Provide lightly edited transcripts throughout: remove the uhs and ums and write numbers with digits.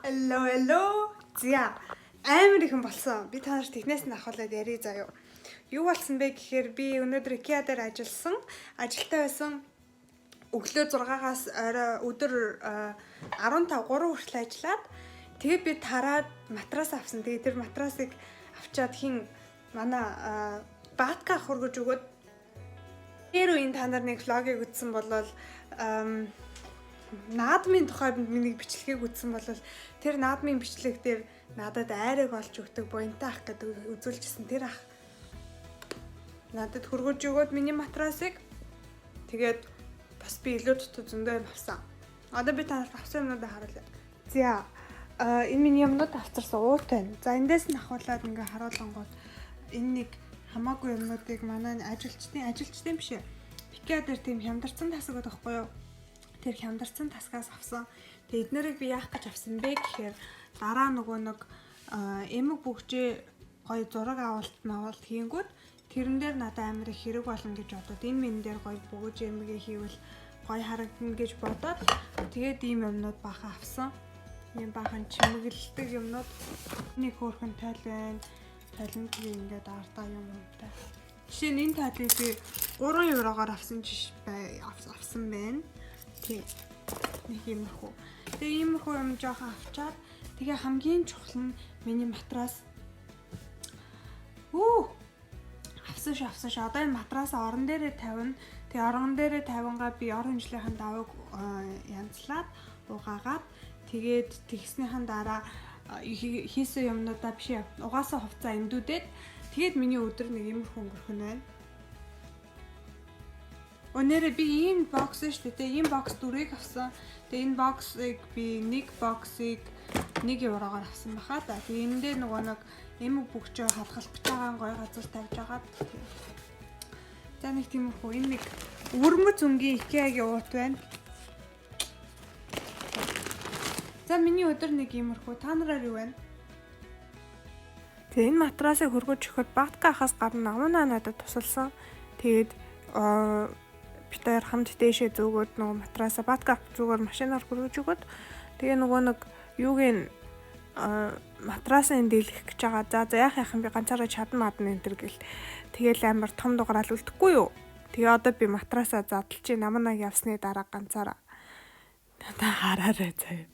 Hello. За амар ихэн болсон. Би та нарт технээс нь ахуулаад ярий заяа. Юу болсон бэ гэхээр би өнөөдөр IKEA дээр ажилласан. Ажилтаа байсан. Өглөө 6-аас орой өдөр 15 3 хүртэл ажиллаад тэгээд би тараад матрас авсан. Тэгээд тэр матрасыг авчаад манай баатка хургаж өгөөд тэр үеийн та нар нэг влогийг үзсэн болвол наадмын тухайд миний бичлэгийг үзсэн бол тэр наадмын бичлэг дээр надад айрыг олж өгдөг буянтай ах гэдэг үзүүлжсэн тэр ах надад хөргөж өгөөд миний матрасыг тэгээд бас би илүү дутуу зөндөө юм авсан. Одоо би танарт авсан юмнуудаа харуулъя. За энэ миний юмнууд авчирсан уут байна. За эндээс нь ахуулаад ингээ харуулангууд энэ нэг хамаагүй юмнуудыг манай ажилчдын биш ээ. IKEA дээр тийм хямдарсан тасаг байдаг байхгүй юу? Тэр хямдарсан тасгаас авсан. Тэгээд эднэрийг би яах гэж авсан бэ гэхээр дараа нөгөө нэг эмэг бүгжээ гоё зураг авалт хийнгүүт тэрэн дээр надад амар их хэрэг болно гэж бодоод энэ минь дээр гоё бүгж эмэгээ хийвэл гоё харагдана гэж бодоод тэгээд ийм юмнууд бахан авсан. Ийм бахан чимэглэлдэг юмнууд нэг хөөрхөн тойл байна. Тойлон тийм ингээд ардаа юмтай. Жишээ нь энэ тойлыг би 3 еврогоор авсан байна. Тэг. Нэг иймэрхүү. Тэгээ иймэрхүү юм жоохон авчаад тэгээ хамгийн чухал нь миний матрас. Авсан ш. Одоо энэ матрасаа орон дээрээ тавина. Тэгээ орон дээрээ тавингаа би орон жилийнхэн давыг янзлаад угаагаад тэгээд тэгснийхэн дараа хийсэн юмнуудаа биш угаасаа хувцас эндүүдээд тэгээд миний өдөр нэг иймэрхүү өнгөрөх нь байна. Өнөөдөр би ийм бокс шүү дээ. Ийм бокс дүрийг авсан. Тэгээ энэ боксыг би нэг боксыг 1 еврогоор авсан баха. Тэгээ энэ дээр нөгөө нэг эмэг бүгчөө халахлах гэж байгаа гоё газар тавьж агаад. За нэг тиймэрхүү энэ нэг өрмөц өнгийн IKEA-гийн уут байна. За миний өдөр нэг иймэрхүү та нараар юу байна? Тэгээ энэ матрасыг хөргөж өгөхөд баатка ахаас гадна намаа надад тусалсан. Тэгээд бид хоёр хамт дээшээ зөөгөөд нөгөө матрасаа баатка зүгээр машинаар хөргөж өгöd. Тэгээ нөгөө нэг юуг нь матрасаа дийлэх гэж байгаа. За яах юм би ганцаараа чадна энэ төр гэл. Тэгээл амар том дугаараа үлдэхгүй юу. Тэгээ одоо би матрасаа задлж наманаг явсны дараа ганцаараа надаа хараарай заяа.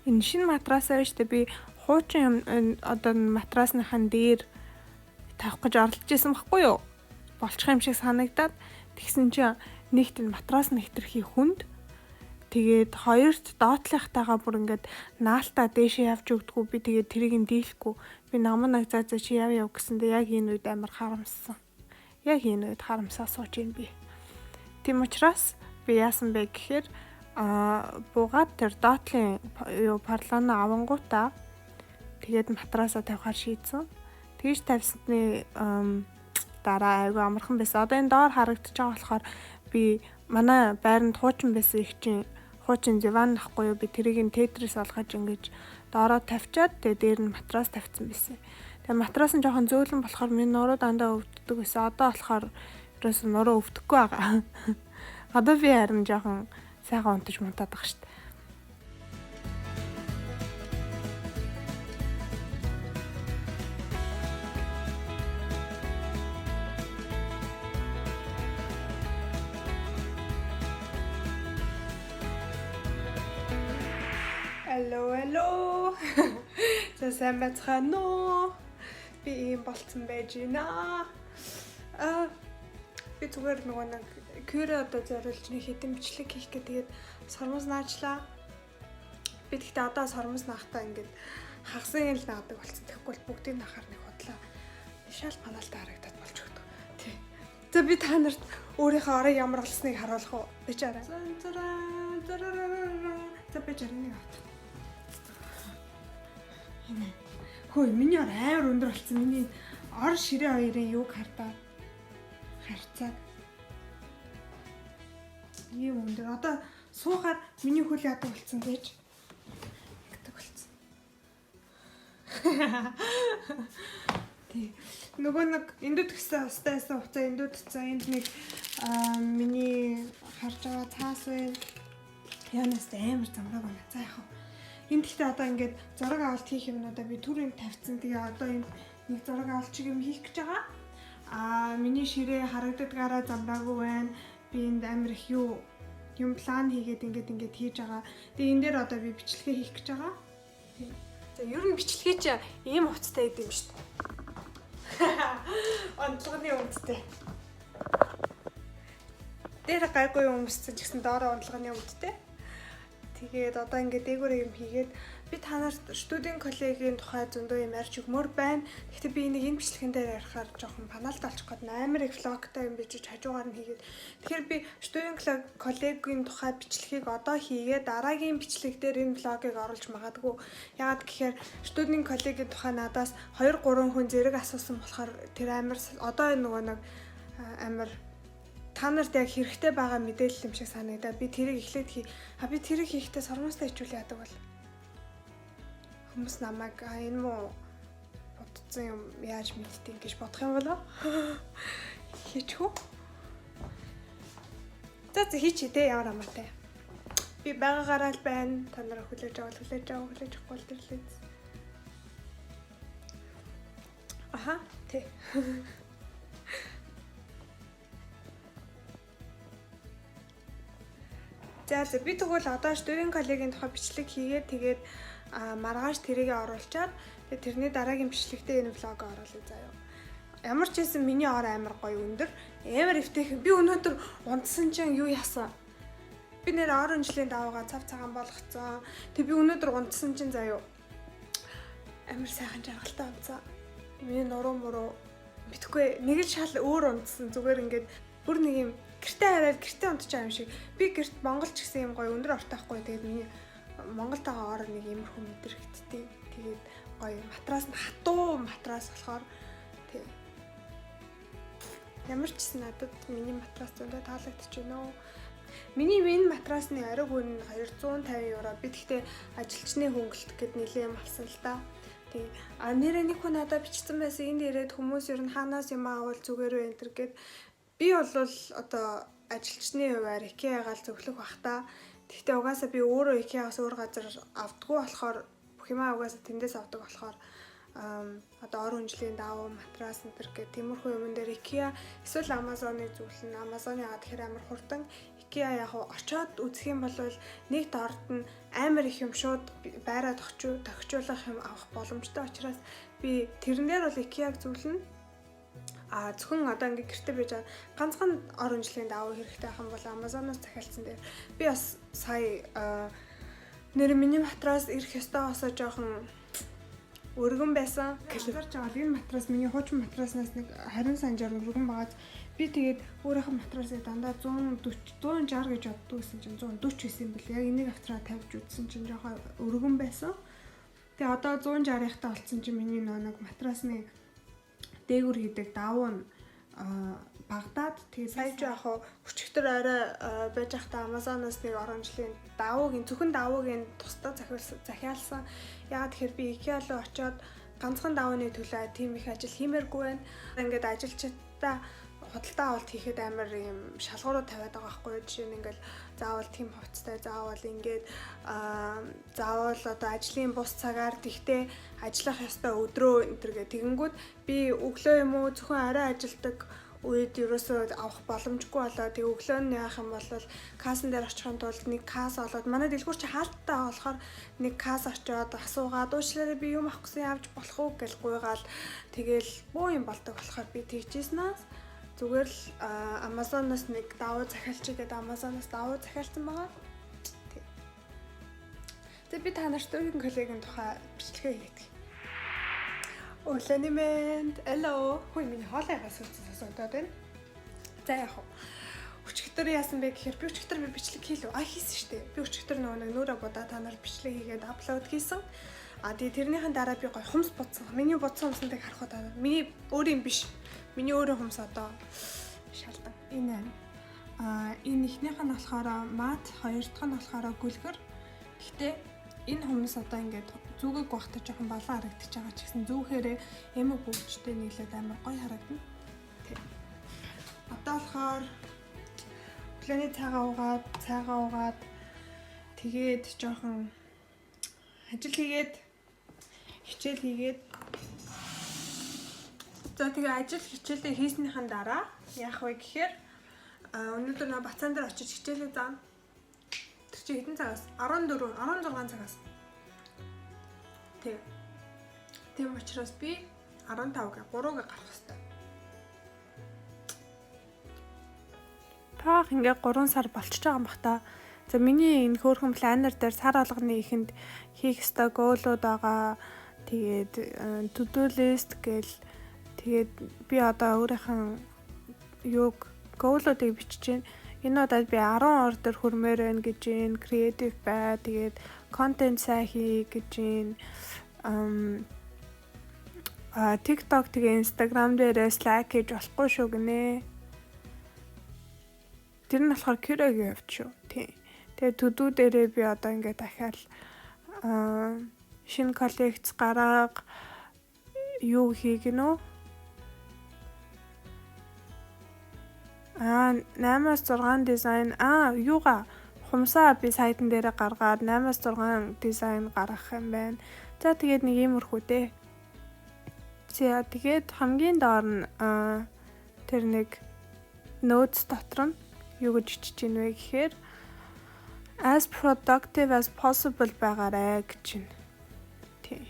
Энэ шинэ матрасаа биш үү би хуучин одоо матрасныхан дээр тавих гэж оролдож исэн байхгүй юу? Болчих юм шиг санагдаад тэгсэн чинь нэгт энэ матрас нь хэтэрхий хүнд. Тэгээд хоёрт доотлихтайгаа бүр ингээд наалтаа дээшээ явж өгдөггүй би тэгээд тэрийг нь дийлэхгүй. Би наманаг заа чи яв гэсэндээ яг энэ үед амар харамссан. Яг энэ үед харамсаа сууж ийн би. Тийм учраас би яасан бэ гэхээр буугаад тэр доотлын парлоно авангуудаа тэгээд матрасаа тавихаар шийдсэн. Тэгж тавьсны дараа айгүй амархан байсан. Одоо энэ доор харагдаж байгаа болохоор би манай байранд хуучин байсан их чинь хуучин диван нахгүй юу би тэрийг нь тетрис олгож ингэж доороо тавьчаад тэгээд дээр нь матрас тавьсан байсан. Тэгээд матрас нь жоохон зөөлөн болохоор миний нуруу дандаа өвддөг байсан. Одоо болохоор ерөөс нуруу өвдөхгүй байгаа. Одоо би харин жоохон сайхан унтаж мунтаад байгаа шүү дээ. Hello. Сайн байцгаана уу? Би ийм болцсон байж байна. Би зүгээр нөгөө нэг кюре одоо зориулж нэг хэдэн бичлэг хийх гэдэг тэгээд сормос наачлаа. Би тэгтээ одоо сормос наахтаа ингээд хагасан л наадаг болсон. Тэгэхгүй бол бүгдийг нахаар нэг худлаа. Шал паналтай харагдаад болж өгдөг. Тий. За би та нарт Өөрийнхөө орой ямар болсныг харуулах уу? Би ч арай. За би ч арай нэг авах. Хөөе, миний ор амар өндөр болсон. Миний ор ширээ хоёрын юуг хардаа. Харьцаад. Ийм өндөр. Одоо суухаар миний хөл яадаг болсон гэж. Ягдаг болсон. Тий. Нөгөө нэг эндүүд гисэн устайсан хуцаа эндүүд цаа энд нэг миний харж байгаа цаас байна. Янаас амар замраг байна. За яах вэ? Энд гэхдээ одоо ингээд зураг авалт хийх юмнуудаа би түрүүнд тавьсан. Тэгээ одоо энд нэг зураг авалт чиг юм хийх гэж байгаа. Миний ширээ харагддагаараа замраагүй байна. Би энд амар их юм план хийгээд ингээд хийж байгаа. Тэгээ энэ дээр одоо би бичлэгээ хийх гэж байгаа. Тийм. За ер нь бичлэгээ чи ийм хувцастай идэв юм шүү дээ. Онцлогны үнэтэй. Дээр гайгүй юм өмссөн ч гэсэн доороо онцлогны үнэтэй. Тэгээд одоо ингээд дээгүүр юм хийгээд би та нарт студийн коллегийн тухай зөндөө юм ярьж өгмөр байна. Гэхдээ би энийг энэ бичлэгэн дээр ярихаар жоохон паналт олчих гээд амар их влогтай юм бичиж хажуугаар нь хийгээд. Тэгэхээр би студийн коллегийн тухай бичлэгийг одоо хийгээд дараагийн бичлэг дээр энэ влогийг оруулж магадгүй. Ягаад гэхээр студийн коллегийн тухай надаас 2 3 хүн зэрэг асуусан болохоор тэр амар одоо нөгөө нэг амар та нарт яг хэрэгтэй байгаа мэдээлэл юм шиг санагдаа. Би тэрийг эхлээд би тэрийг хийхдээ сормоостай хичүүл яадаг бол. Хүмүүс намайг энэ муу бодсон юм яаж мэдтий гэж бодох юм болоо. Хийчихв. За хийчихээ дээ ямар амартай. Би байгаагаараа л байна. Та нараа хүлээж авахгүй бол тэрлээ. Аха, тий. За би тэгвэл одоо студийн коллегийн тухай бичлэг хийгээд тэгээд маргааш тэрийг оруулчаад тэгээд тэрний дараагийн бичлэгтээ энэ влог оруулъя заяа. Ямар ч байсан миний ор амар гоё өндөр. Амар эвтэйхэн. Би өнөөдөр унтсан чинь юу яасан? Би нэр орон жилийн даваагаа цав цагаан болгоцсон. Тэг би өнөөдөр унтсан чинь заяа. Амар сайхан жаргалтай унтсан. Миний нуруу муруу битгүй нэг л шал өөр унтсан. Зүгээр ингээд бүр нэг юм гэртээ хараад гэртээ унтж байгаа юм шиг. Би гэрт Монголч гэсэн юм гоё өндөр ортой байхгүй. Тэгээд миний Монголтойгоо ор нэг иймэрхүү мэдрэгдтий. Тэгээд гоё матрас нь хатуу матрас болохоор тэг. Ямар ч гэсэн надад миний матрас зөндөө таалагдчих нөө. Миний энэ матрасны ариг үн 250 евро. Би тэгтээ ажилчны хөнгөлт гэд нэлээ юм авсан л да. Тэг. Нэрээ нэг хүн надад бичсэн байсан. Энд ирээд хүмүүс ер нь хаанаас юм аавал зүгээр вэ энэ төр гэд. Би бол одоо ажилчны хуваар IKEA-гаар зөвлөх бах та. Гэхдээ угаасаа би өөрөө IKEA-гаас өөр газар авдаггүй болохоор бүх юмаа угаасаа тэндээс авдаг болохоор одоо орон жилийн давуу матрас энэ төр гэх тиймэрхүү юмн дээр IKEA эсвэл Amazon-ыг зөвлөн. Amazon яагаад тэгэхээр амар хурдан. IKEA яг очоод үзэх юм бол нэгт орд нь амар их юм шууд байраа тохижуулах юм авах боломжтой учраас би тэрэн дээр бол IKEA-г зөвлөнө. Зөвхөн одоо ингээ гэртээ байж байгаа ганцхан орон жилийн давуу хэрэгтэй ах юм бол Amazon-оос захиалсан дээр би бас сая нэр миний матрас ирэх ёстойгоос жоохон өргөн байсан. Гэлэрч байгаа энэ матрас миний хуучин матраснаас нэг 20 санжаар өргөн байгаад би тэгээд өөрийнхөө матрасыг дандаа 160 гэж боддог гэсэн чинь 140 байсан юм бэл. Яг энийг автраа тавьж үзсэн чинь жоохон өргөн байсан. Тэгээ одоо 160-тай болсон чинь миний нэг матрасны дээгүр хийдэг давуу нь Багдад тэгээд сая яг өчигдөр арай байж байхдаа Amazon-оос нэг орон жилийн давуугийн зөвхөн давуугийн тусдаа захиалсан. Яагаад тэгэхээр би IKEA руу очиод ганцхан давууны төлөө тийм их ажил хиймээргүй байна. Ингээд ажилчдаа худалдаа авалт хийхэд амар юм шалгуурууд тавиад байгаа байхгүй юу. Жишээ нь ингээл заавал тийм хувцастай заавал ингээд заавал одоо ажлын бус цагаар тэгтээ ажиллах ёстой өдрөө энэ төр гэх тэгэнгүүт би өглөө юм уу зөвхөн арай ажилдаг үед ерөөсөө авах боломжгүй болоо тэг өглөө нь яах юм бол кассан дээр очихын тулд нэг касс олоод манай дэлгүүр чи хаалттай болохоор нэг касс очиод асуугаад уучлаарай би юм авах гэсэн явж болох уу гэж гуйгаал тэгэл боо юм болдог болохоор би тэгжээснээс зүгээр л Amazon-оос нэг давуу захиалчих гэдэг Amazon-оос давуу захиалсан байгаа. Тэг би та нарт өөрийн коллегийн тухай бичлэгээ хийдэг. Өглөөний мэнд. Hello. Хөөе миний хоолойгоос үтсэн сонсогдоод байна. За яах вэ? өчигдөр яасан бэ гэхээр би өчигдөр бичлэг хийлээ. Хийсэн шүү дээ. Би өчигдөр нөгөө нүрэ бодаа та нар бичлэг хийгээд аплод хийсэн. Тэгээ тэрнийхэн дараа би гоё хумс бодсон. Миний бодсон хумсантай харах удаа. Миний өөрийн биш. Миний өөрийн хумс одоо шалдан. Энэ энэ ихнийх нь болохоор мат, хоёр дахь нь болохоор гүлгэр. Гэхдээ энэ хумс одоо ингээд зүгэг багтаж жоохон балан харагдаж байгаа ч гэсэн зүүхээрээ эмэг бүгдтэй нийлээд амар гоё харагдана. Тэг. Одоо болохоор өглөөний цайгаа уугаад тэгээд жоохон ажил хийгээд хичээл хийгээд за тэгээ ажил хичээлээ хийснийхэн дараа яах вэ гэхээр өнөөдөр нөө Бацаан дээр очиж хичээлээ заана. Тэр чи хэдэн цагаас? 16 цагаас. Тийм учраас би 15-г 3-г гарах хэрэгтэй. Таах ингээ 3 сар болчихж байгаа юм бах та. За миний энэ хөөрхөн планер дээр сар алганы ихэнд хийх ёстой гоолууд байгаа. Тэгээд to-do list гээл тэгээд би одоо өөрийнхөө гоолуудыг бичиж байна. Энэ удаад би 10 ордер хүрмээр байна гэж байна. Creative бай. Тэгээд content сайн хий гэж байна. TikTok тэгээ Instagram дээрээ Slack хийж болохгүй шүү гинэ. Тэр нь болохоор Kira-гийн хувьд шүү. Тийм. Тэгээ to-do дээрээ би одоо ингээд дахиад шинэ коллекц гарааг юу хийгэнэ үү? 8-6 дизайн юугаа хумсаа би сайтн дээрээ гаргаад 8-6 дизайн гаргах юм байна. За тэгээд нэг иймэрхүү дээ. За тэгээд хамгийн доор нь тэр нэг notes дотор нь юу гэж бичиж ийн вэ гэхээр as productive as possible байгаарэ гэж байна. Тий.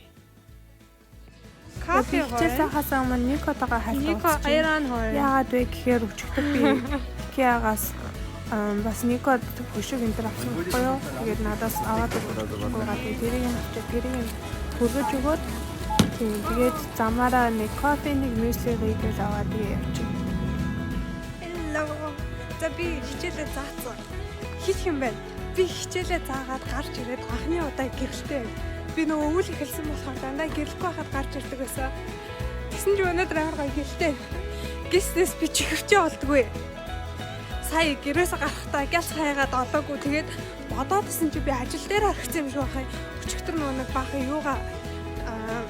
Кофе хасаа маань Никотойгоо хайлт. Нико айран хоёр. Яагаад вэ гэхээр өчигдөр би Киагаас бас Никод хөшиг энэ төр авсан байхгүй юу? Тэгээд надаас аваад байгаа. Тэрийг хүргэж өгөөд тэгээд замаараа нэг кофе нэг мюсли хийгээл аваад явчих. Hello. За би хичээлээ заацсан. Хийх юм байна. Би хичээлээ заагаад гарч ирээд анхны удаа гэрэлтэй. Би нөгөө өвөл эхэлсэн болохоор дандаа гэрлэхгүй байхад гарч ирдэг байсан. Тэгсэн чи өнөөдөр амар гоё гэрэлтэй. Гиснес би чихвчээ олдгүй. Сая гэрээс гарахдаа гялс хайгаад олоогүй. Тэгээд бодоодсэн чи би ажил дээр харагцсан юм шиг байхаа. Өчигдөр нөгөө нэг баахан юугаа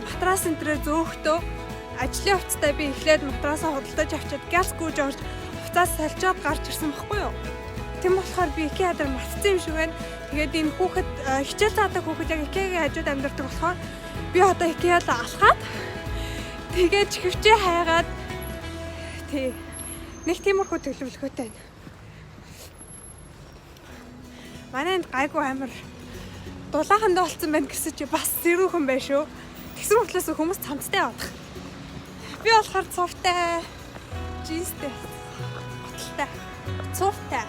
матрас энтрээ зөөхтөө ажлын хувцастай би эхлээд матрасаа худалдаж авчиад гялс гүйж орж хувцас салжаад гарч ирсэн байхгүй юу? Тэм болохоор би Икеа дээр мартсан юм шиг байна. Тэгээд энэ хүүхэд хичээл заадаг хүүхэд яг Икеагийн хажууд амьдардаг болохоор би одоо Икеад алхаад тэгээд чихвчээ хайгаад нэг тиймэрхүү төлөвлөгөөтэй байна. Манай энд гайгүй амар дулаахандаа болцсон байна гэсэн чи бас зэрүүхэн байна шүү. Тэгсэн мэтлээс хүмүүс цамцтай явах. Би болохоор цувтай, джинстэй, готалтай, цувтай.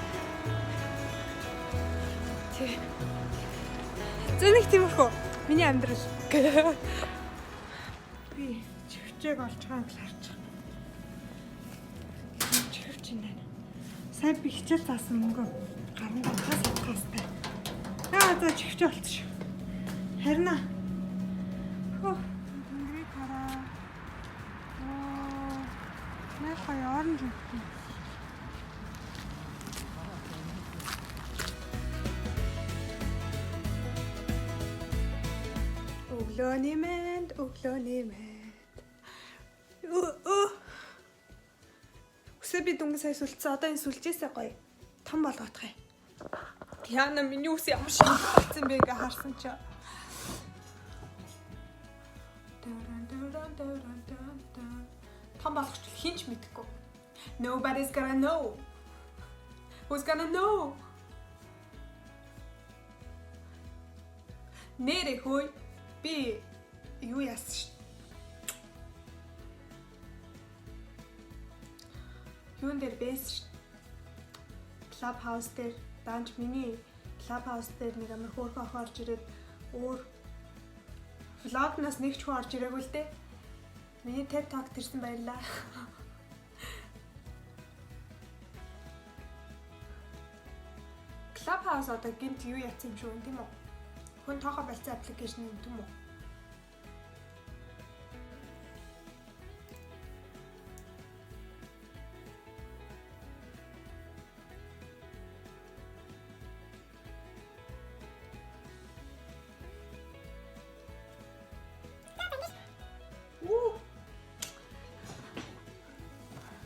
Зөнийг тиймэрхүү миний амьдрал. Би чихвчээг олж байгаа юм харж байгаа. Чихвч юм байна. Сайн би хичээл заасан мөнгө гарна хас хастай. За чихвч болчих. Харин Тэнгэрийг хараа. Нэг гоё оранж юм. Өглөөний мэнд. Үсээ би дүнгийн сая сүлцсэн. Одоо энэ сүлжээсээ гоё том болгоох юм. Яна миний үс ямар шиг болсон бэ ингээ харсан чи. Том болгоч хинч мэдэхгүй. Nobody's gonna know. Who's gonna know? Нэрэ хөөе. Би юу яасан ш. Юун дээр бэс ш. Clubhouse дээр данж миний Clubhouse дээр нэг амар хөөрхөн охин орж ирээд өөр влогнаас нэг ч хүн орж ирээгүй л дээ. Миний TED Talk тэрсэн баярлаа. Clubhouse одоо гинт юу яцсан юм шүү тийм үү? Хүн тоохоо болцсон аппликейшн юм тийм үү?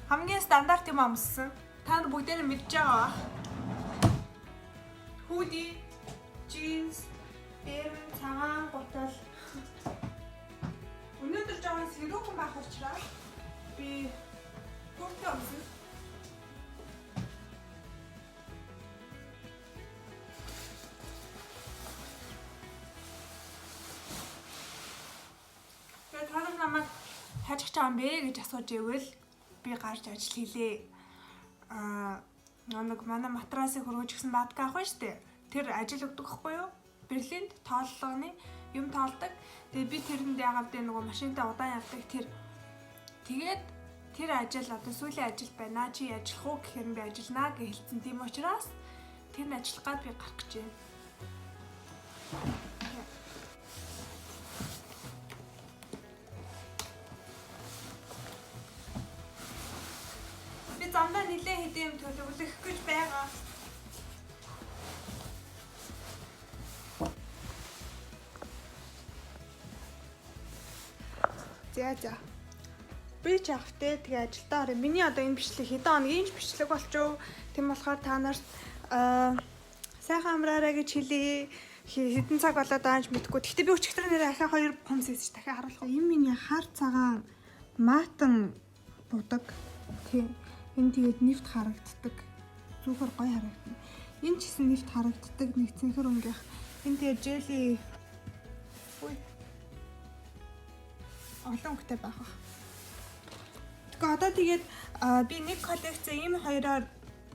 Хамгийн стандарт юм амссан. Та нар бүгдээ мэдж байгаа. Hoodie, jeans, цагаан гутал. Өнөөдөр жоохон сэрүүхэн байх учраас би бүртээ амсан. Тэгээд та нар намайг хажих чам бэ гэж асууж ивэл би гарч ажил хийлээ. Нэг манай матрасыг хөргөж гисэн баадгаа ах шүү дээ. Тэр ажил өгдөг гэхгүй юу? Берлинд тооллогоны юм тоолдог. Тэгээд би тэрэнд яагаад тэ нөгөө машинтаа удаан явдаг тэгээд тэр ажил одоо сүүлийн ажил байна. Чи ажиллах уу гэхээр би ажилланаа гэж хэлсэн. Тийм учраас тэр ажиллах гад би гарах гэж байна. Замдаа нилээ хэдэм төлөвлөх гэж байгаа. За. Би ч явахтэй тэгээ ажилдаа орё. Миний одоо энэ бичлэг хэдэн хоногийн бичлэг болчихоо. Тийм болохоор та нарт сайхан амраарай гэж хэлье. Хэдэн цаг болоод ааж мэдгүй. Гэхдээ би өчигдөр нэрээ ахаа 2 помс хийж дахиад харуулах. Энэ миний хар цагаан матан будаг. Тийм. Энэ тэгээд нэвт харагддаг. Зүгээр гоё харагдана. Энэ ч гэсэн нэвт харагддаг нэг цэнхэр өнгөх. Энэ тэгээд жели олон өнгөтэй байх. Тэгэхээр одоо тэгээд би нэг коллекц ийм хоёроор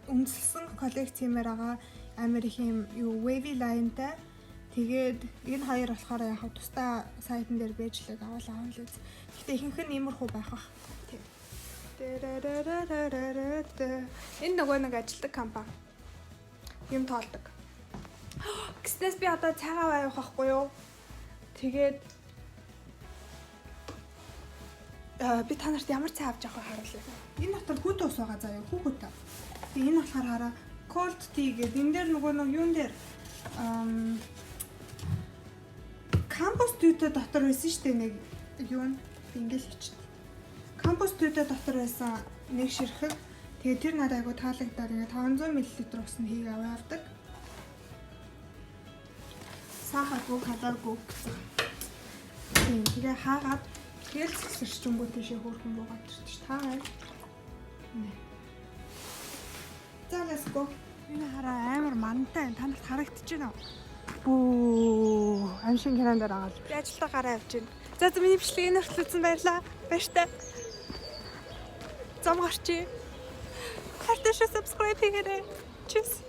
үндэслэн коллекц юмэр байгаа. Амар их юм юу wavy line-тай. Тэгээд энэ хоёр болохоор яг тусдаа сайтн дээр бэжлэг аваад л үз. Гэхдээ ихэнх нь иймэрхүү байх. Энэ нөгөө нэг ажилдаг компани. Юм тоолдог. Гэснээс би одоо цагаан авах байхгүй юу? Тэгээд би та нарт ямар цай авч явахыг харуулъя. Энэ дотор хүүт ус байгаа заяа, хүүхөт. Тэгээд энэ болохоор хараа cold tea гэдэг. Энэ дээр нөгөө нэг юун дээр campus tea-тэй дотор байсан шүү дээ нэг юун ингээл хийчих. Campus tea-тэй дотор байсан нэг ширхэг. Тэгээд тэр надад айгу таалагдаад ингээ 500 мл ус нь хийг аваад. Сахаргүй, калоргүй гэсэн. Тэгээ хаагаад тэгэл сэрчэнгүү тийшээ хөөрхөн буугаад ирчих таа. За let's go. Энэ хараа амар мантай танд харагдаж байна уу? Бүү амшин кинонд байгаа. Би ажилдаа гараа явж байна. За миний бичлэгийг нөртөл үзсэн баярлаа. Баяртай. Зам гарчи. Харташа subscribe хийгээрэй. Tschüss.